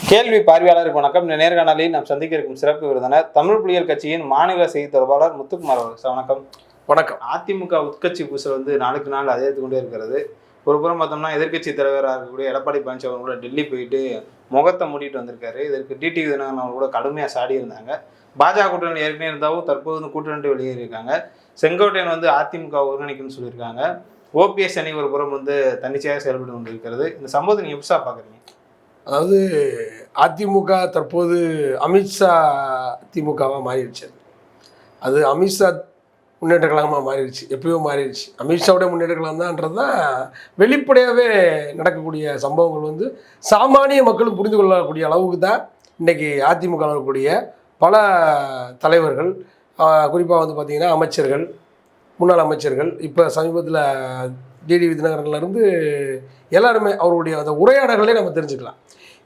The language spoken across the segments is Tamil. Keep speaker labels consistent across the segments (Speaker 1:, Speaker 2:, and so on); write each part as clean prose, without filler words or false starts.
Speaker 1: கேள்வி பார்வையாளருக்கு வணக்கம். இந்த நேர்காணலில் நாம் சந்திக்க இருக்கும் சிறப்பு விருந்தினர் தமிழ் புலிகள் கட்சியின் மாநில செய்தி தொடர்பாளர் முத்துக்குமார் அவர்கள். சார் வணக்கம்.
Speaker 2: வணக்கம்.
Speaker 1: அதிமுக உட்கட்சி பூசல் நாளுக்கு நாள் அதிகரித்து கொண்டே இருக்கிறது. ஒரு புறம் பார்த்தோம்னா எதிர்கட்சி தலைவராக இருக்கக்கூடிய எடப்பாடி பழனிசாமி அவங்க கூட டெல்லி போயிட்டு முகத்தை மூடிட்டு வந்திருக்காரு. இதற்கு டிடிவி தினகரன் அவங்க கூட கடுமையாக சாடி இருந்தாங்க. பாஜக கூட்டணி ஏற்கனவே இருந்தாலும் தற்போது கூட்டணி வெளியேறியிருக்காங்க. செங்கோட்டையன் அதிமுக ஒருங்கிணைக்குன்னு சொல்லியிருக்காங்க. ஓபிஎஸ் அணி ஒரு புறம் தன்னிச்சையாக செயல்பட்டு கொண்டிருக்கிறது. இந்த சம்பவத்தை நீங்கள் எப்படிசா பார்க்குறீங்க?
Speaker 2: அதாவது அதிமுக தற்போது அமித்ஷா திமுகவாக மாறிடுச்சு. அது அமித்ஷா முன்னேற்ற கழகமாக மாறிடுச்சு, எப்பயோ மாறிடுச்சு. அமித்ஷாவுடைய முன்னேற்ற கழகம் தான்ன்றது தான் வெளிப்படையாகவே நடக்கக்கூடிய சம்பவங்கள் சாமானிய மக்களும் புரிந்து கொள்ளக்கூடிய அளவுக்கு தான் இன்றைக்கி அதிமுக இருக்கக்கூடிய பல தலைவர்கள், குறிப்பாக பார்த்திங்கன்னா அமைச்சர்கள், முன்னாள் அமைச்சர்கள், இப்போ சமீபத்தில் டிடிவி தினகரன்லேருந்து எல்லாருமே அவருடைய அந்த உரையாடல்களே நம்ம தெரிஞ்சுக்கலாம்.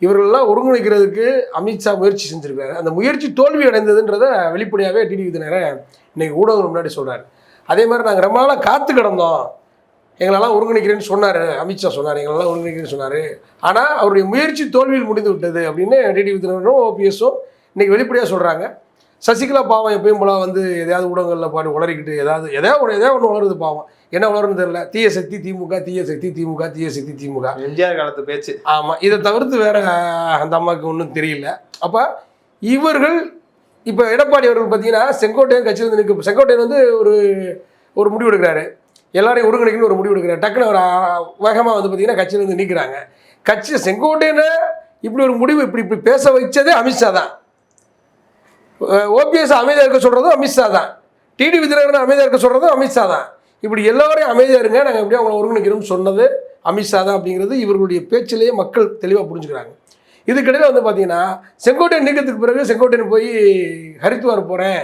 Speaker 2: இவர்களெல்லாம் ஒருங்கிணைக்கிறதுக்கு அமித்ஷா முயற்சி செஞ்சுருக்காரு. அந்த முயற்சி தோல்வி அடைந்ததுன்றதை வெளிப்படையாகவே டிடிவி தினகரன் இன்றைக்கி ஊடகங்கள் முன்னாடி சொல்கிறார். அதே மாதிரி நாங்கள் ரொம்ப நாளாக காத்து கிடந்தோம், எங்களெல்லாம் ஒருங்கிணைக்கிறேன்னு சொன்னார், அமித்ஷா சொன்னார், எங்களெல்லாம் ஒருங்கிணைக்கிறேன்னு சொன்னார். ஆனால் அவருடைய முயற்சி தோல்வியில் முடிந்து விட்டது அப்படின்னு டிடிவி தினகரனும் ஓபிஎஸும் இன்றைக்கி வெளிப்படையாக சொல்கிறாங்க. சசிகலா பாவம் எப்பயும் போல எதையாவது ஊடகங்களில் பாட்டு உளறிக்கிட்டு எதாவது ஒன்று உளருது பாவம். என்ன உளருன்னு தெரியல. தீய சக்தி திமுக, தீய சக்தி திமுக, தீய சக்தி திமுக,
Speaker 1: எம்ஜிஆர் காலத்து பேச்சு.
Speaker 2: ஆமாம், இதை தவிர்த்து வேறு அந்த அம்மாவுக்கு ஒன்றும் தெரியல. அப்போ இவர்கள் இப்போ எடப்பாடி அவர்கள் பார்த்தீங்கன்னா செங்கோட்டையன் கட்சியிலிருந்து நிற்க, செங்கோட்டையன் ஒரு முடிவு எடுக்கிறாரு, எல்லாரையும் ஒருங்கிணைக்கணும்னு ஒரு முடிவு எடுக்கிறார். டக்குன்னு ஒரு வேகமாக பார்த்தீங்கன்னா கட்சியிலேருந்து நீக்கிறாங்க. செங்கோட்டையனை இப்படி ஒரு முடிவு இப்படி பேச வச்சதே அமித்ஷா தான். ஓபிஎஸ் அமைதியாக இருக்க சொல்கிறதும் அமித்ஷா தான். டிடிவி தினகரன் அமைதியாக இருக்க சொல்கிறதும் அமித்ஷா தான். இப்படி எல்லோரையும் அமைதியாக இருங்க, நாங்கள் எப்படியும் அவங்களை ஒருங்கிணைக்கிறோம்னு சொன்னது அமித்ஷா தான் அப்படிங்கிறது இவர்களுடைய பேச்சிலேயே மக்கள் தெளிவாக புரிஞ்சுக்கிறாங்க. இதுக்கிடையில் பார்த்தீங்கன்னா செங்கோட்டையன் நீக்கத்துக்கு பிறகு செங்கோட்டையன் போய் ஹரித்வார் போகிறேன்,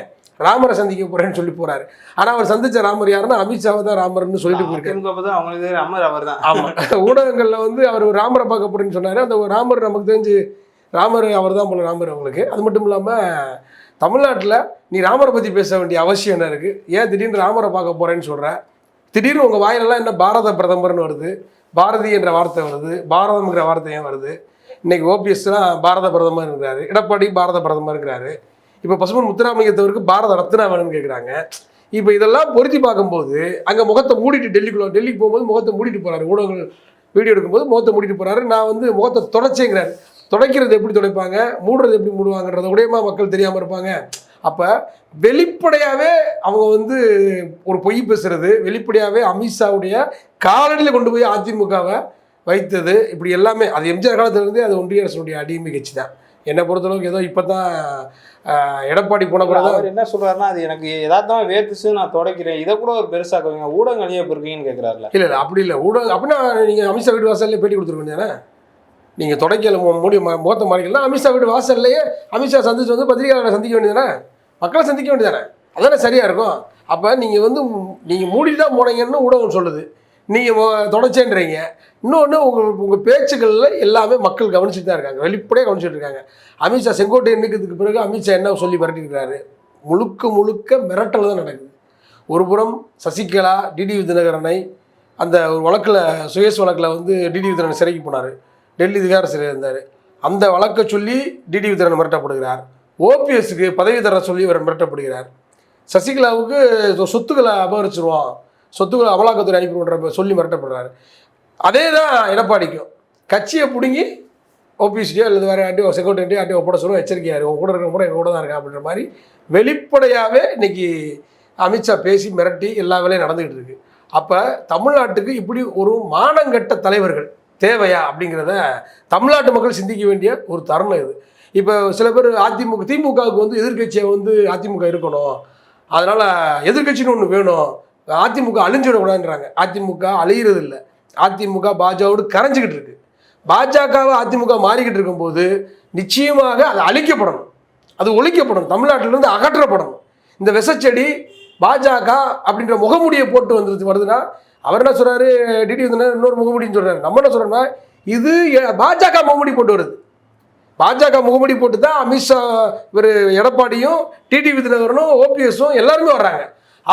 Speaker 2: ராமரை சந்திக்க போகிறேன்னு சொல்லி போகிறாரு. ஆனால் அவர் சந்தித்த ராமர் யாருன்னா அமித்ஷாவை தான் ராமர்னு சொல்லிட்டு போயிருக்காரு.
Speaker 1: அவங்களுக்கு ராமர் அவர் தான்.
Speaker 2: ஆமாம், ஊடகங்களில் அவர் ராமரை பார்க்க போகிறேன்னு சொன்னார். அந்த ராமர் நமக்கு தெரிஞ்சு ராமர் அவர் தான் போல ராமர் அவங்களுக்கு. அது மட்டும் இல்லாமல் தமிழ்நாட்டில் நீ ராமரை பற்றி பேச வேண்டிய அவசியம் என்ன இருக்குது? ஏன் திடீர்னு ராமரை பார்க்க போகிறேன்னு சொல்கிறேன்? திடீர்னு உங்கள் வாயிலெல்லாம் என்ன பாரத பிரதமர்னு வருது, பாரதி என்ற வார்த்தை வருது, பாரதம்ங்கிற வார்த்தை ஏன் வருது? இன்றைக்கி ஓபிஎஸ்லாம் பாரத பிரதமர் இருக்கிறாரு, எடப்பாடி பாரத பிரதமர் இருக்கிறாரு, இப்போ பசுமன் முத்துராமலிங்கத்தவருக்கு பாரத ரத்னா வேணும்னு கேட்குறாங்க. இப்போ இதெல்லாம் பொருத்தி பார்க்கும்போது அங்கே முகத்தை மூடிட்டு டெல்லிக்கு போகும்போது முகத்தை மூடிட்டு போகிறாரு. ஊடகங்கள் வீடியோ எடுக்கும்போது முகத்தை மூடிட்டு போகிறாரு. நான் முகத்தை தொடச்சேங்கிறாரு. துடைக்கிறது எப்படி துடைப்பாங்க, மூடுறது எப்படி மூடுவாங்கன்றத உடையமா மக்கள் தெரியாமல் இருப்பாங்க. அப்போ வெளிப்படையாகவே அவங்க ஒரு பொய் பேசுறது, வெளிப்படையாகவே அமித்ஷாவுடைய காலடியில் கொண்டு போய் அதிமுகவை வைத்தது, இப்படி எல்லாமே அது எம்ஜிஆர் காலத்திலேருந்தே அது ஒன்றிய அரசுடைய அடிமை கட்சி தான். என்னை பொறுத்தளவுக்கு ஏதோ இப்போ தான் எடப்பாடி போன பிறகு
Speaker 1: அவர் என்ன சொல்கிறாருன்னா, அது எனக்கு எதார்த்தமாக வேர்த்துச்சு, நான் துடைக்கிறேன், இதை கூட ஒரு பெருசாக்குவீங்க, ஊடகம் அழிய போயிருக்கீங்கன்னு கேட்குறாருல.
Speaker 2: இல்லை அப்படி இல்லை. ஊடகம் அப்படின்னா நீங்கள் அமித்ஷா வீட்டு வாசல்லே பேட்டி கொடுத்துருக்கீங்க தானே. நீங்கள் தொடக்கல மூடி முகத்தை மாறிக்கலாம். அமித்ஷா வீட்டு வாசல்லையே அமித்ஷா சந்திச்சு பத்திரிகையாளரை சந்திக்க வேண்டியதானே, மக்களை சந்திக்க வேண்டியதானே, அதானே சரியாக இருக்கும். அப்போ நீங்கள் நீங்கள் மூடிட்டு தான் போனீங்கன்னு ஊடகம் சொல்லுது, நீங்கள் தொடச்சேன்றீங்க. இன்னொன்று உங்கள் பேச்சுக்களில் எல்லாமே மக்கள் கவனிச்சுட்டு தான் இருக்காங்க, வெளிப்படையாக கவனிச்சுட்டு இருக்காங்க. அமித்ஷா செங்கோட்டையன் நீக்கிறதுக்கு பிறகு அமித்ஷா என்ன சொல்லி மிரட்டிருக்கிறாரு? முழுக்க மிரட்டல் தான் நடக்குது. ஒரு புறம் சசிகலா டிடிவி தினகரனை அந்த ஒரு வழக்கில் சுயேஸ் வழக்கில் டிடிவி தினகரன் சிறைக்கு போனார், டெல்லி திகார சிறையில் இருந்தார். அந்த வழக்கை சொல்லி டிடிவி தினகரன் மிரட்டப்படுகிறார். ஓபிஎஸ்க்கு பதவி தர சொல்லி இவர் மிரட்டப்படுகிறார். சசிகலாவுக்கு சொத்துக்களை அபகரிச்சிருவோம், சொத்துக்களை அமலாக்கத்துறை அனுப்பிடுன்ற சொல்லி மிரட்டப்படுறாரு. அதே தான் எடப்பாடிக்கும். கட்சியை பிடுங்கி ஓபிஎஸ்டியோ அல்லது வேறு யார்ட்டையோ செக்ரட்டரியோ யார்ட்டையோ ஒப்பட சொல்லுவோம், எச்சரிக்கையாரு, உங்க கூட இருக்கிற கூட எங்கள் கூட தான் இருக்கா அப்படின்ற மாதிரி வெளிப்படையாகவே இன்றைக்கி அமித்ஷா பேசி மிரட்டி எல்லா வேலையும் நடந்துக்கிட்டு இருக்குது. அப்போ தமிழ்நாட்டுக்கு இப்படி ஒரு மானங்கட்ட தலைவர்கள் தேவையா அப்படிங்கிறத தமிழ்நாட்டு மக்கள் சிந்திக்க வேண்டிய ஒரு தருணம் இது. இப்போ சில பேர் திமுகவுக்கு எதிர்கட்சியை அதிமுக இருக்கணும், அதனால் எதிர்கட்சின்னு ஒன்று வேணும், அதிமுக அழிஞ்சிடக்கூடாதுன்றாங்க. அதிமுக அழிகிறது இல்லை, அதிமுக பாஜகவோடு கரைஞ்சிக்கிட்டு இருக்கு. பாஜகவை அதிமுக மாறிக்கிட்டு இருக்கும்போது நிச்சயமாக அது அழிக்கப்படணும், அது ஒழிக்கப்படணும், தமிழ்நாட்டிலிருந்து அகற்றப்படணும். இந்த விஷச்செடி பாஜக அப்படின்ற முகமூடியை போட்டு வருதுன்னா அவர் என்ன சொல்கிறாரு, டிடிவி இன்னொரு முகமூடின்னு சொல்கிறாரு. நம்ம என்ன சொல்கிறோம்னா இது பாஜக முகமூடி போட்டு வருது. பாஜக முகமூடி போட்டு தான் அமித்ஷா இவர் எடப்பாடியும் டிடிவி தினகரனும் ஓபிஎஸும் எல்லாருமே வர்றாங்க.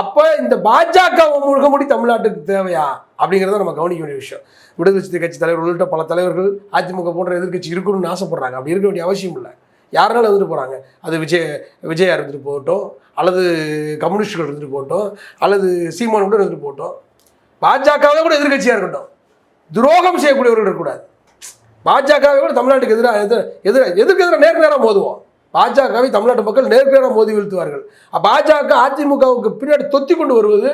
Speaker 2: அப்போ இந்த பாஜக முழுக்க முடி தமிழ்நாட்டுக்கு தேவையா அப்படிங்கிறத நம்ம கவனிக்க வேண்டிய விஷயம். விடுதலை சிறுத்தை கட்சி தலைவர் உள்ளிட்ட பல தலைவர்கள் அதிமுக போன்ற எதிர்க்கட்சி இருக்கணும்னு ஆசைப்படுறாங்க. அப்படி இருக்க வேண்டிய அவசியம் இல்லை. யாருனாலும் இருந்துட்டு போகிறாங்க. அது விஜயா இருந்துட்டு போகட்டும், அல்லது கம்யூனிஸ்டுகள் இருந்துட்டு போகட்டும், அல்லது சீமான் கூட இருந்துட்டு போகட்டும், பாஜகவே கூட எதிர்கட்சியாக இருக்கட்டும், துரோகம் செய்யக்கூடியவர்கள் இருக்கக்கூடாது. பாஜகவை கூட தமிழ்நாட்டுக்கு எதிராக நேருக்கு நேரம் மோதுவோம். பாஜகவை தமிழ்நாட்டு மக்கள் நேருக்கு நேரம் மோதி வீழ்த்துவார்கள். பாஜக அதிமுகவுக்கு பின்னாடி தொத்தி கொண்டு வருவது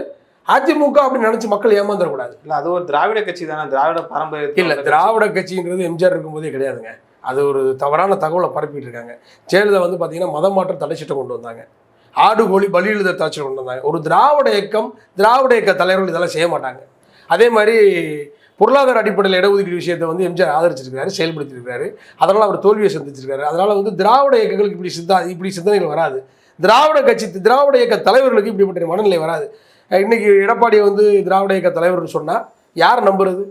Speaker 2: அதிமுக அப்படின்னு நினைச்சு மக்கள் ஏமாந்துடக்கூடாது.
Speaker 1: இல்லை, அது ஒரு திராவிட கட்சி தானே, திராவிட பாரம்பரிய.
Speaker 2: இல்லை, திராவிட கட்சின்றது எம்ஜிஆர் இருக்கும்போதே கிடையாதுங்க. அது ஒரு தவறான தகவலை பரப்பிட்டு இருக்காங்க. ஜெயலலிதா வந்து பார்த்தீங்கன்னா மதம் மாற்றம் தடை சட்டம் கொண்டு வந்தாங்க, ஆடு கோழி பலியிடுதல் தடை சட்டம் கொண்டு வந்தாங்க. ஒரு திராவிட இயக்க தலைவர்கள் இதெல்லாம் செய்ய மாட்டாங்க. அதே மாதிரி பொருளாதார அடிப்படையில் இடஒதுக்கீடு விஷயத்தை வந்து எம்ஜிஆர் ஆதரிச்சிருக்காரு, செயல்படுத்தியிருக்காரு. அதனால் அவர் தோல்வியை சந்திச்சிருக்காரு. அதனால் வந்து திராவிட இயக்கங்களுக்கு இப்படி சிந்தனைகள் வராது. திராவிட இயக்க தலைவர்களுக்கு இப்படிப்பட்ட மனநிலை வராது. இன்னைக்கு எடப்பாடியை வந்து திராவிட இயக்க தலைவர்னு சொன்னால் யார் நம்புறது?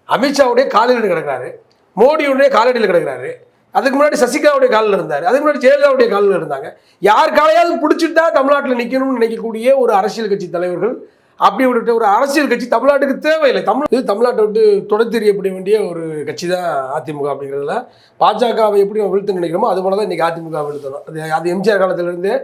Speaker 2: அமித்ஷாவுடைய காலடியில் கிடக்கிறாரு, மோடியுடைய காலடியில் கிடக்கிறாரு. அதுக்கு முன்னாடி சசிகலாவுடைய காலில் இருந்தார், அதுக்கு முன்னாடி ஜெயலலிதாவுடைய காலில் இருந்தாங்க. யார் காலையாவது பிடிச்சிட்டா தமிழ்நாட்டில் நிற்கணும்னு நினைக்கக்கூடிய ஒரு அரசியல் கட்சி தலைவர்கள், அப்படி ஒரு அரசியல் கட்சி தமிழ்நாட்டுக்கு தேவையில்லை. தமிழ்நாட்டை விட்டு தொடர்த்தெறியப்பட வேண்டிய ஒரு கட்சி தான் அதிமுக. அப்படிங்கிறதுல பாஜகவை எப்படி நம்ம வீழ்த்து நினைக்கிறோமோ அது போல தான் இன்றைக்கி அதிமுக வீழ்த்தணும். அது எம்ஜிஆர் காலத்திலேருந்தே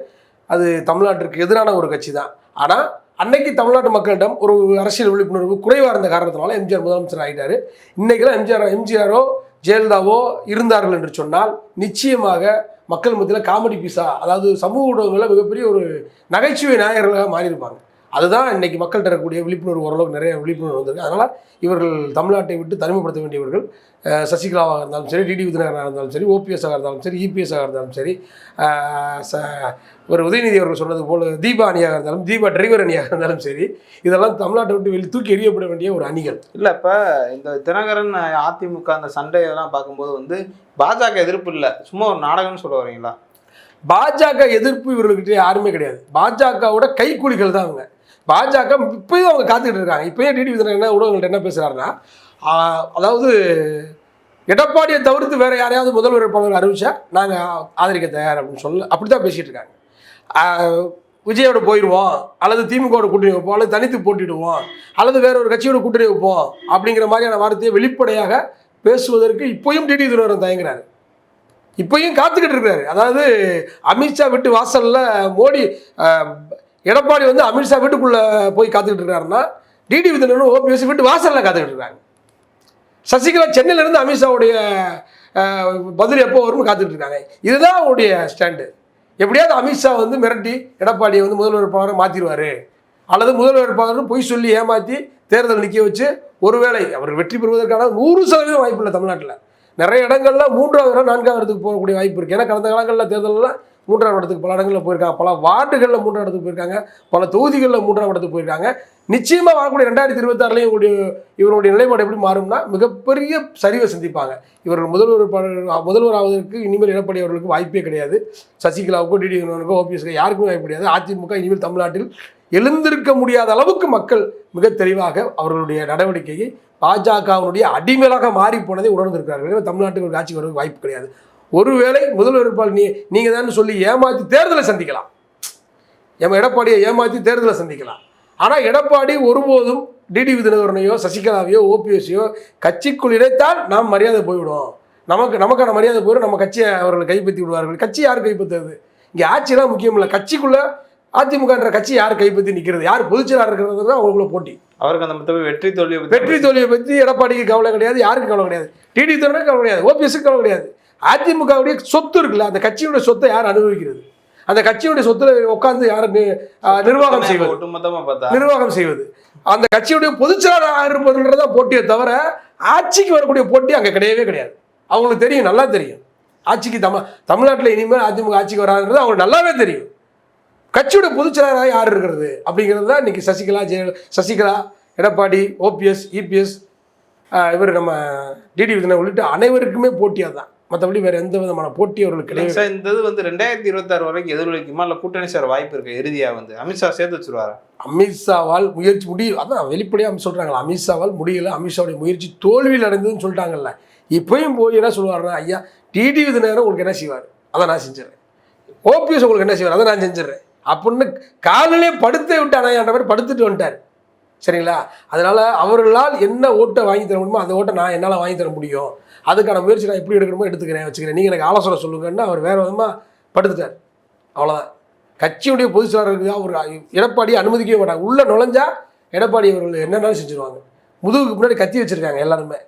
Speaker 2: அது தமிழ்நாட்டிற்கு எதிரான ஒரு கட்சி தான். ஆனால் அன்னைக்கு தமிழ்நாட்டு மக்களிடம் ஒரு அரசியல் விழிப்புணர்வு குறைவாக இருந்த காரணத்தினால எம்ஜிஆர் முதலமைச்சர் ஆகிட்டார். இன்றைக்கெல்லாம் எம்ஜிஆரோ ஜெயலலிதாவோ இருந்தார்கள் என்று சொன்னால் நிச்சயமாக மக்கள் மத்தியில் காமெடி பீஸா, அதாவது சமூக ஊடகங்களில் மிகப்பெரிய ஒரு நகைச்சுவை நாயகர்களாக மாறியிருப்பாங்க. அதுதான் இன்றைக்கி மக்கள்கிட்ட இருக்கக்கூடிய விழிப்புணர்வு. ஓரளவுக்கு நிறைய விழிப்புணர்வு வந்திருக்கு. அதனால் இவர்கள் தமிழ்நாட்டை விட்டு தனிமைப்படுத்த வேண்டியவர்கள். சசிகலாவாக இருந்தாலும் சரி, டிடி விதிநகராக இருந்தாலும் சரி, ஓபிஎஸ்ஸாக இருந்தாலும் சரி, இபிஎஸ்ஸாக இருந்தாலும் சரி, ஒரு உதயநிதி அவர்கள் சொன்னது போல் தீபா அணியாக இருந்தாலும், தீபா டிரைவர் அணியாக இருந்தாலும் சரி, இதெல்லாம் தமிழ்நாட்டை விட்டு தூக்கி எறியப்பட வேண்டிய ஒரு அணிகள்.
Speaker 1: இல்லை, இப்போ இந்த தினகரன் அதிமுக அந்த சண்டையெல்லாம் பார்க்கும்போது வந்து பாஜக எதிர்ப்பு இல்லை, சும்மா ஒரு நாடகம்னு சொல்ல வரீங்களா?
Speaker 2: பாஜக எதிர்ப்பு இவர்கள்கிட்ட யாருமே கிடையாது. பாஜகவோட கைக்கூலிகள் தான் அவங்க. பாஜக இப்போயும் அவங்க காத்துக்கிட்டு இருக்காங்க. இப்போயே டிடி விதிநகர் என்ன ஊடகங்கள்ட்ட என்ன பேசுகிறாருன்னா, அதாவது எடப்பாடியை தவிர்த்து வேறு யாரையாவது முதல்வர் வேட்பாளர் அறிவிச்சா நாங்கள் ஆதரிக்க தயார் அப்படின்னு அப்படி தான் பேசிகிட்டு இருக்காங்க. விஜயோட போயிடுவோம், அல்லது திமுகவோட கூட்டணி வைப்போம், அல்லது தனித்து போட்டிடுவோம், அல்லது வேற ஒரு கட்சியோட கூட்டணி வைப்போம் அப்படிங்கிற மாதிரியான வார்த்தையை வெளிப்படையாக பேசுவதற்கு இப்போயும் டிடி விதிநகர் தயங்குறாரு. இப்போயும் காத்துக்கிட்டு இருக்கிறாரு. அதாவது அமித்ஷா வீட்டு வாசலில் மோடி, எடப்பாடி வந்து அமித்ஷா வீட்டுக்குள்ளே போய் காத்துக்கிட்டு இருக்காருன்னா, டிடி விதிநகர் ஓபிஎஸ் வீட்டு வாசலில் காத்துக்கிட்டு இருக்காங்க. சசிகலா சென்னையிலேருந்து அமித்ஷாவுடைய பதில் எப்போ வரும்னு காத்துக்கிட்டு இருக்காங்க. இதுதான் அவருடைய ஸ்டாண்டு. எப்படியாவது அமித்ஷா வந்து மிரட்டி எடப்பாடியை வந்து முதல்வர் வேட்பாளரை மாற்றிடுவார், அல்லது முதல்வர் வேட்பாளரும் பொய் சொல்லி ஏமாற்றி தேர்தல் நிற்க வச்சு ஒருவேளை அவர் வெற்றி பெறுவதற்கான 100% வாய்ப்பு இல்லை. தமிழ்நாட்டில் நிறைய இடங்கள்ல 3வது இடம் 4வது இடத்துக்கு போகக்கூடிய வாய்ப்பு இருக்குது. ஏன்னா கடந்த காலங்களில் தேர்தலில் 3வது இடத்துக்கு பல இடங்களில் போயிருக்காங்க, பல வார்டுகளில் 3வது இடத்துக்கு போயிருக்காங்க, பல தொகுதிகளில் 3வது இடத்துக்கு போயிருக்காங்க. நிச்சயமாக வரக்கூடிய 2026 இவருடைய நிலைப்பாடு எப்படி மாறும்னா மிகப்பெரிய சரிவை சந்திப்பாங்க. இவர்கள் முதல்வர் ஆவதற்கு இனிமேல் எடப்பாடி அவர்களுக்கு வாய்ப்பே கிடையாது. சசிகலாவுக்கோ டிடி விதிநகருக்கோ ஓபிஎஸ்க்கோ யாருக்கும் வாய்ப்பு கிடையாது. அதிமுக இனிமேல் தமிழ்நாட்டில் எழுந்திருக்க முடியாத அளவுக்கு மக்கள் மிக தெளிவாக அவர்களுடைய நடவடிக்கையை பாஜகவினுடைய அடிமையாக மாறி போனதை உணர்ந்திருக்கிறார்கள். தமிழ்நாட்டுக்கு ஒரு ஆட்சி வருவதற்கு வாய்ப்பு கிடையாது. ஒருவேளை முதல்வர் வேட்பாளர் நீங்கள் தான் சொல்லி ஏமாற்றி தேர்தலை சந்திக்கலாம், எடப்பாடியை ஏமாற்றி தேர்தலை சந்திக்கலாம். ஆனால் எடப்பாடி ஒருபோதும் டிடி விதிநகரனையோ சசிகலாவையோ ஓபிஎஸ்ஸையோ கட்சிக்குள் இணைத்தால் நாம் மரியாதை போய்விடும், நமக்கான மரியாதை போயிடும், நம்ம கட்சியை அவர்கள் கைப்பற்றி விடுவார்கள். கட்சி யார் கைப்பற்றுறது? இங்கே ஆட்சியெல்லாம் முக்கியம் இல்லை. கட்சிக்குள்ளே அதிமுகன்ற கட்சி யார் கைப்பற்றி நிற்கிறது, யார் பொதுச்செயலாளர் இருக்கிறது தான் அவங்களுக்குள்ள போட்டி.
Speaker 1: அவருக்கு அந்த மொத்தம் வெற்றி
Speaker 2: தோல்வியை பற்றி எடப்பாடிக்கு கவலை கிடையாது, யாருக்கும் கவலை கிடையாது, டிடி விதிநகருக்கு கவலை கிடையாது, ஓபிஎஸ்க்கு கவலை கிடையாது. அதிமுகவுடைய சொத்து இருக்குல்ல, அந்த கட்சியுடைய சொத்தை யார் அனுபவிக்கிறது, அந்த கட்சியுடைய சொத்துல உட்கார்ந்து யார் நிர்வாகம் செய்வது, அந்த கட்சியுடைய பொதுச்செயலாளராக இருப்பதுன்றதான் போட்டியை தவிர ஆட்சிக்கு வரக்கூடிய போட்டி அங்கே கிடையவே கிடையாது. அவங்களுக்கு தெரியும், நல்லா தெரியும். ஆட்சிக்கு தமிழ்நாட்டில் இனிமேல் அதிமுக ஆட்சிக்கு வராதுன்றது அவங்களுக்கு நல்லாவே தெரியும். கட்சியுடைய பொதுச்செயலாளராக யார் இருக்கிறது அப்படிங்கிறது தான் இன்றைக்கி சசிகலா, எடப்பாடி, ஓபிஎஸ், இபிஎஸ், இவர் நம்ம டிடி விதிநகர் உள்ளிட்ட அனைவருக்குமே போட்டியாக தான். மற்றபடி வேறு எந்த விதமான போட்டி அவர்களுக்கு கிடையாது.
Speaker 1: இந்த இது வந்து 2026 வரைக்கும் எதிரொலிக்குமா, இல்லை கூட்டணி சேர வாய்ப்பு இருக்கு? இறுதியாக வந்து அமித்ஷா சேர்த்து வச்சுருவாரா?
Speaker 2: அமித்ஷாவால் முயற்சி முடியும், அதான் வெளிப்படையாக சொல்கிறாங்களா, அமித்ஷாவால் முடியலை, அமித்ஷாவுடைய முயற்சி தோல்வியில் அடைந்ததுன்னு சொல்லிட்டாங்கல்ல. இப்போயும் போய் என்ன சொல்லுவாருன்னா, ஐயா டிடி விதிநகர் உங்களுக்கு என்ன செய்வார், அதை நான் செஞ்சிடறேன், ஓபிஎஸ் உங்களுக்கு என்ன செய்வார், அதை நான் செஞ்சிடறேன், அப்படின்னு காலிலே படுத்து விட்டானே என்ற மாதிரி படுத்துட்டு வந்துட்டார். சரிங்களா? அதனால் அவர்களால் என்ன ஓட்டை வாங்கி தர முடியுமோ அந்த ஓட்டை நான் என்னால் வாங்கி தர முடியும், அதுக்கான முயற்சி நான் எப்படி எடுக்கணுமோ எடுத்துக்கிறேன், வச்சுக்கிறேன், நீங்கள் எனக்கு ஆலோசனை சொல்லுங்கன்னு அவர் வேறு விதமாக படுத்துட்டார். அவ்வளோதான். கட்சியுடைய பொதுச் செயலாளருக்கு அவர் எடப்பாடி அனுமதிக்கவே மாட்டாங்க. உள்ளே நுழைஞ்சா எடப்பாடி அவர்கள் என்னென்னாலும் செஞ்சுருவாங்க. முதுகுக்கு முன்னாடி கத்தி வச்சுருக்காங்க எல்லாருமே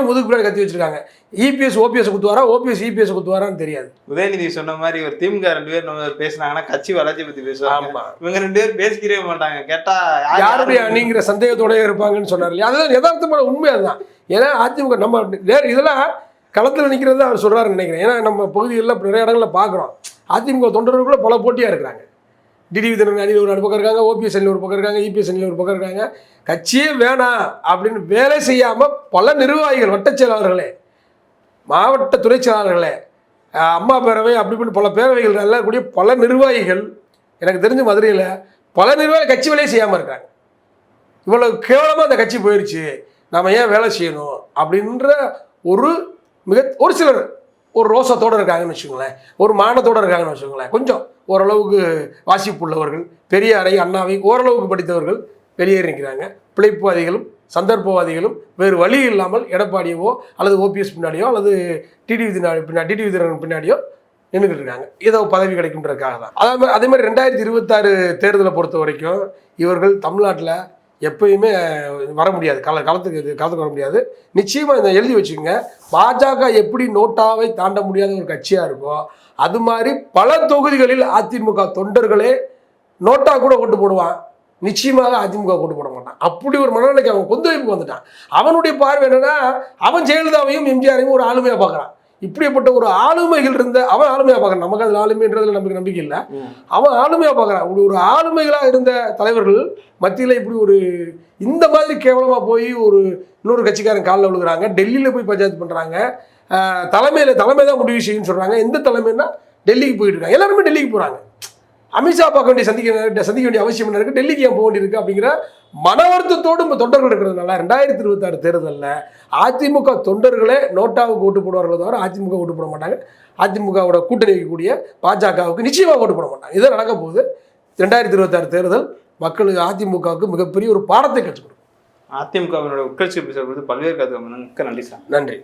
Speaker 2: முதுகுக்கு முன்னாடி கத்தி வச்சுருக்காங்க. இபிஎஸ் ஓபிஎஸ் குத்துவாரா, ஓபிஎஸ் இபிஎஸ் குத்துவாரான்னு தெரியாது.
Speaker 1: உதயநிதி சொன்ன மாதிரி ஒரு திமுக 2 பேர் நம்ம பேசினாங்கன்னா கட்சி வளர்ச்சி பற்றி பேசுவாங்க. இவங்க 2 பேர் பேசிக்கிறவே மாட்டாங்க. கேட்டால்
Speaker 2: யாருடைய அணிங்கிற சந்தேகத்தோடய இருப்பாங்கன்னு சொன்னார் இல்லையா? அதுதான் யதார்த்தமான உண்மை. அதுதான். ஏன்னா அதிமுக நம்ம வேறு இதெல்லாம் களத்தில் நிற்கிறது அவர் சொல்கிறாருன்னு நினைக்கிறேன். ஏன்னா நம்ம பகுதிகளில் நிறைய இடங்களில் பார்க்குறோம். அதிமுக தொண்டர்களுக்குள்ள பல போட்டியாக இருக்கிறாங்க. டிடிவி தினகரன் அணியில் ஒரு பக்கம் இருக்காங்க, ஓபிஎஸ் அணியில் ஒரு பக்கம் இருக்காங்க, இபிஎஸ் அணியில் ஒரு பக்கம் இருக்காங்க. கட்சியே வேணாம் அப்படின்னு வேலை செய்யாமல் பல நிர்வாகிகள், வட்டச் செயலாளர்களே, மாவட்ட துணை செயலாளர்களே, அம்மா பேரவை அப்படி இப்படின்னு பல பேரவைகள் எல்லாம் கூடிய பல நிர்வாகிகள், எனக்கு தெரிஞ்ச மதுரையில் பல நிர்வாகிகள் கட்சி வேலையே செய்யாமல் இருக்காங்க. இவ்வளோ கேவலமாக அந்த கட்சி போயிடுச்சு, நம்ம ஏன் வேலை செய்யணும் அப்படின்ற ஒரு சிலர் ஒரு ரோசத்தோடு இருக்காங்கன்னு வச்சுக்கோங்களேன், ஒரு மானத்தோடு இருக்காங்கன்னு வச்சுக்கோங்களேன். கொஞ்சம் ஓரளவுக்கு வாசிப்பு உள்ளவர்கள், பெரியாரை அண்ணாவை ஓரளவுக்கு படித்தவர்கள் வெளியேறி நிற்கிறாங்க. பிழைப்புவாதிகளும் சந்தர்ப்பவாதிகளும் வேறு வழி இல்லாமல் எடப்பாடியவோ அல்லது ஓபிஎஸ் பின்னாடியோ அல்லது டிடிவி தினகரன் பின்னாடியோ நின்றுக்கிட்டு இருக்காங்க. ஏதோ பதவி கிடைக்குன்றதுக்காக தான். அதே மாதிரி 2026 தேர்தலை பொறுத்த வரைக்கும் இவர்கள் தமிழ்நாட்டில் எப்பயுமே வர முடியாது, களத்துக்கு வர முடியாது. நிச்சயமாக இதை எழுதி வச்சுக்கோங்க. பாஜக எப்படி நோட்டாவை தாண்ட முடியாத ஒரு கட்சியாக இருக்கோ அது மாதிரி பல தொகுதிகளில் அதிமுக தொண்டர்களே நோட்டா கூட ஓட்டு போடுவான், நிச்சயமாக அதிமுக ஓட்டு போட மாட்டான். அப்படி ஒரு மனநிலைக்கு அவன் கொந்தளிப்பு வந்துட்டான். அவனுடைய பார்வை என்னன்னா, அவன் ஜெயலலிதாவையும் எம்ஜிஆரையும் ஒரு ஆளுமையாக பார்க்குறான். இப்படிப்பட்ட ஒரு ஆளுமைகள் இருந்த அவன் ஆளுமையாக பார்க்குறான். நமக்கு அதில் ஆளுமைன்றதுல நமக்கு நம்பிக்கை இல்லை. அவன் ஆளுமையாக பார்க்குறான். இப்படி ஒரு ஆளுமைகளாக இருந்த தலைவர்கள் மத்தியில் இப்படி ஒரு இந்த மாதிரி கேவலமாக போய் ஒரு இன்னொரு கட்சிக்காரன் காலில் விழுகிறாங்க, டெல்லியில் போய் பஞ்சாயத்து பண்ணுறாங்க, தலைமை தான் முடிவு செய்யுன்னு சொல்கிறாங்க. எந்த தலைமைன்னா டெல்லிக்கு போயிட்டு இருக்காங்க. எல்லாருமே டெல்லிக்கு போகிறாங்க. அமித்ஷா பார்க்க வேண்டிய சந்திக்க வேண்டிய அவசியம் என்ன இருக்குது, டெல்லிக்கு ஏன் போக வேண்டியிருக்கு அப்படிங்கிற மன வருத்தத்தோடு நம்ம தொண்டர்கள் இருக்கிறதுனால 2026 தேர்தலில் அதிமுக தொண்டர்களே நோட்டாவுக்கு ஓட்டு போடுவார்கள் தவிர அதிமுக ஓட்டு போட மாட்டாங்க. அதிமுகவோட கூட்டணி வைக்கக்கூடிய பாஜகவுக்கு நிச்சயமாக ஓட்டு போட மாட்டாங்க. இதை நடக்க போகுது. 2026 தேர்தல் மக்களுக்கு அதிமுகவுக்கு மிகப்பெரிய ஒரு பாடத்தை கற்றுக் கொடுக்கும்.
Speaker 1: அதிமுகவினுடைய உட்கட்சி பேசுவது பல்வேறு கருத்து. நன்றி சார்.
Speaker 2: நன்றி.